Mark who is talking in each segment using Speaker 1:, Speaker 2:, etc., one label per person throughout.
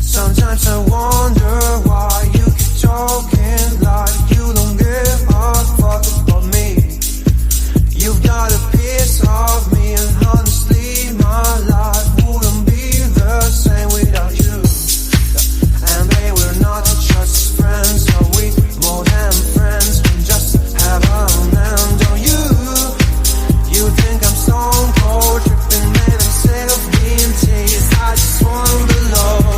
Speaker 1: Sometimes I wonder why you keep talking like you don't give a fuck about me. You've got a piece of me, and honestly my life wouldn't be the same without you. And babe, we're not just friends, are we more than friends? We just have a hand on you. You think I'm stone cold, tripping, man, I'm sick of being teased. I just wanna belong.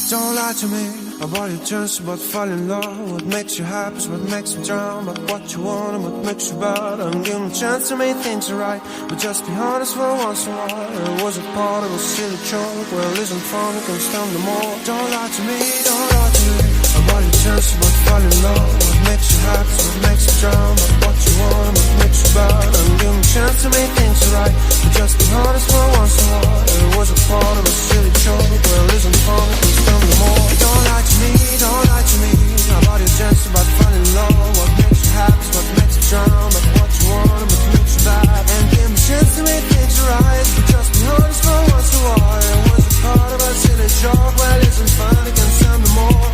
Speaker 1: Don't lie to me about your chance, about falling in love. What makes you happy, what makes you drown. About what you want and what makes you bad. I'm giving a chance to make things right, but just be honest for once in a while. It was a part of a silly joke. Well, isn't fun, you can stand them all. Don't lie to me about your chance, about falling in love. What makes you happy, what makes you drown. About what you want and what makes you bad. I'm giving a chance to make things right, but just be honest for once in a while. It was a part of a silly joke. Well, isn't fun, you can stand them all. Don't lie to me about your chance, about falling in love. What makes you happy, what makes you drown. About what you want and what makes you bad. And give me a chance to make things right, but just be honest for once in a while. It was a part of a silly joke. Well, isn't fun, you can stand them all.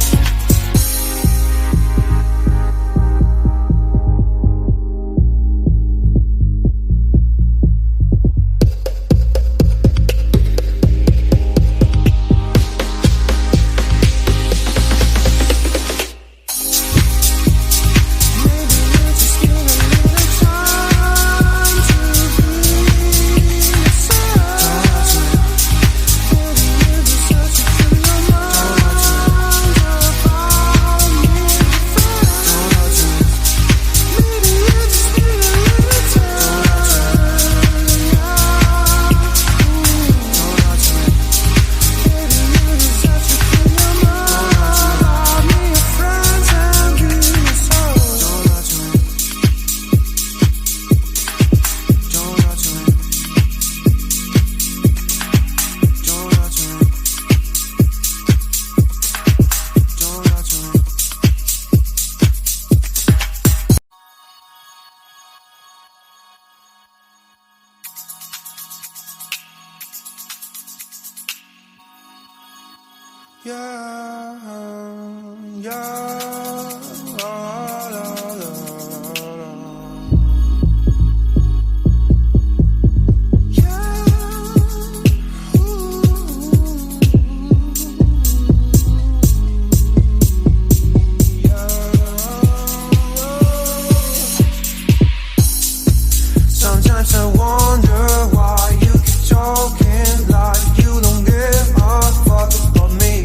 Speaker 1: Sometimes I wonder why you keep talking like you don't give a fuck about me.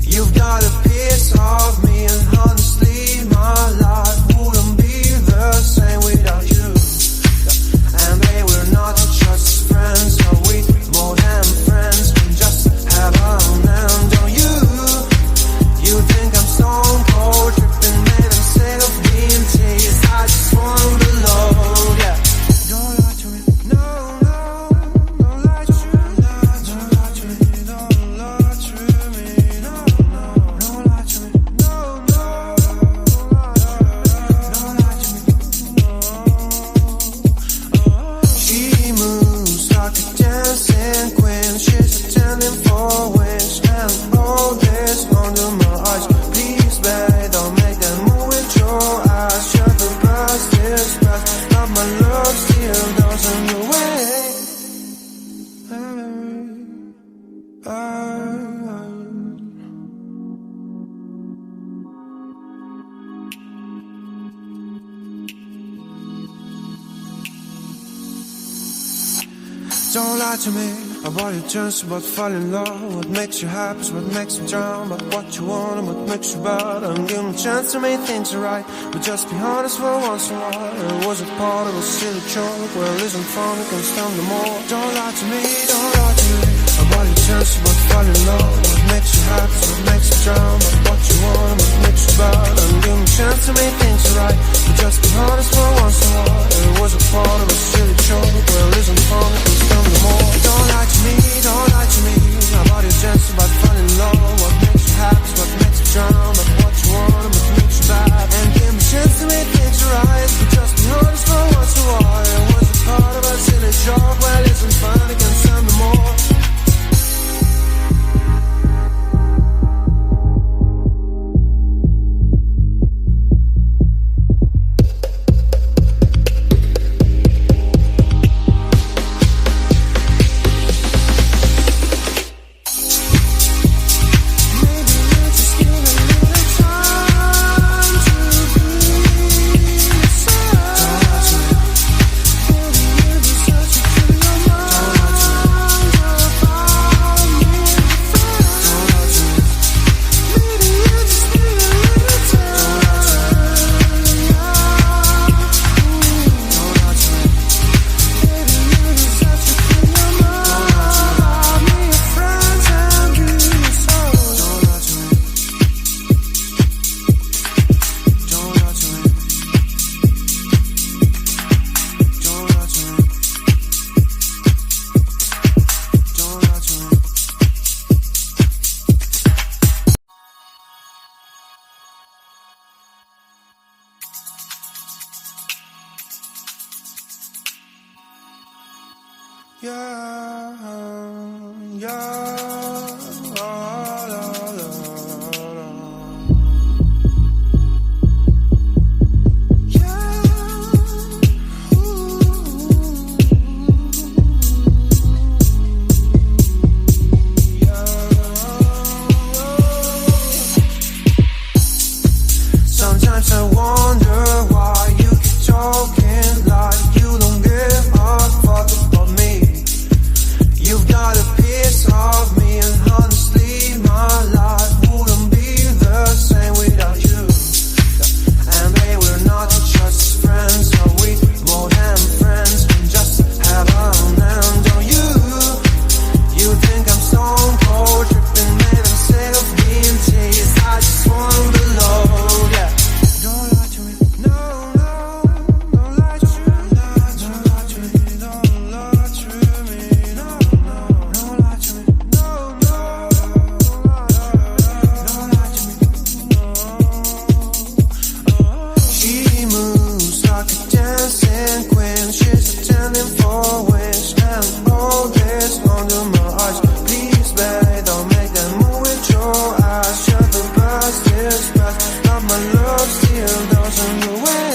Speaker 1: You've got a piece of me, and honestly my life wouldn't be the same without you. And babe, we're not just friends, are we more than friends? We just have a hand on you. You think I'm stone cold, tripping, man, I'm sick of being teased. I just wanna belong, yeah. Don't lie to me Don't lie to me about your chance, about falling in love. What makes you happy is what makes you drown. About what you want and what makes you bad. I'm giving a chance to make things right, but just be honest for once in a while. It was a part of a silly joke. Well, isn't fun, it can stand no more. Don't lie to me, don't lie to me about your chance, about falling in love. What makes you happy is what makes you drown. About what you want and what makes you bad. I'm giving a chance to make things right, but just be honest for once in a while. It was a part of a silly joke. Well, isn't fun, it can stand no more. Don't lie to me, don't lie to me about your chance, about falling in love. What makes you happy, what makes you drown. About what you want and what makes you bad. And give me a chance to make things right, but just be honest for once in a while. It was a part of a silly joke. Well, isn't fun, it can stand no more. Sometimes I wonder why you keep talking like you don't give a fuck about me. You've got a piece of me, and honestly my life wouldn't be the same without you. And babe, we're not just friends, are we more than friends? We just have an end on you. You think I'm stone cold, tripping, made them sick of being teased. I just want to load, yeah. Don't lie to me, no, no, don't lie to me, don't lie to me, don't lie to me, no, no, don't lie to me, no, no, don't lie to me, no. She moves like a dancing queen, she's attending for wings, and all this under my eyes. Please, babe, don't make that move with your eyes. Shut the past is past, but my love still doesn't go away.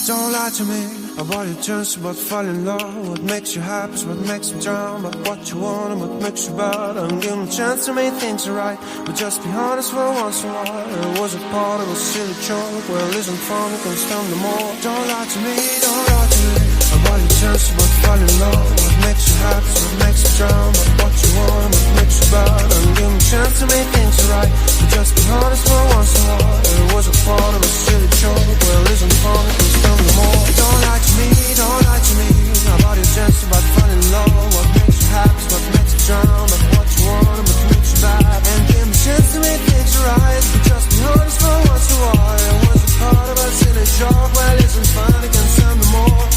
Speaker 1: Don't lie to me about your chance, about falling in love. What makes you happy is what makes you drown. About what you want and what makes you bad. I'm giving a chance to make things right, but just be honest for once in a while. It was a part of a silly joke. Well, isn't fun, it can stand no more. Don't lie to me, don't lie to me about your chance, about falling in love. What makes you happy is what makes you drown. About what you want and what makes you bad. I'm giving a chance to make things right, but just be honest for once in a while. It was a part of a silly joke. Well, isn't fun, it can stand no more. Don't lie to me, don't lie to me about your chance, about falling in love. What makes you happy, what makes you drown. About what you want and what makes you bad. And give me a chance to make things right, but just be honest for once in a while. It was a part of a silly joke. Well, isn't fun, it can stand no more.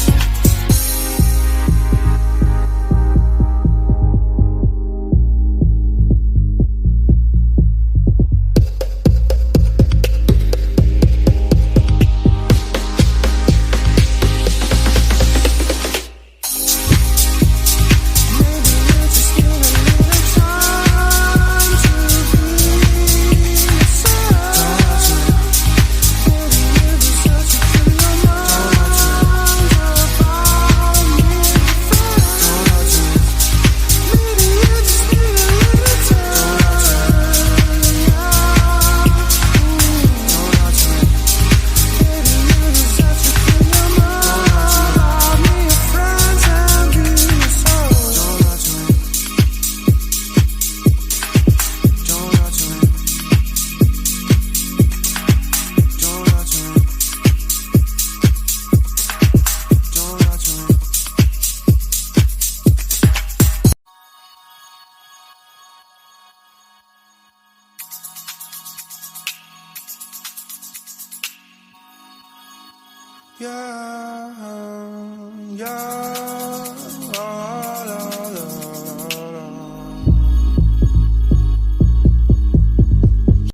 Speaker 1: Yeah, yeah.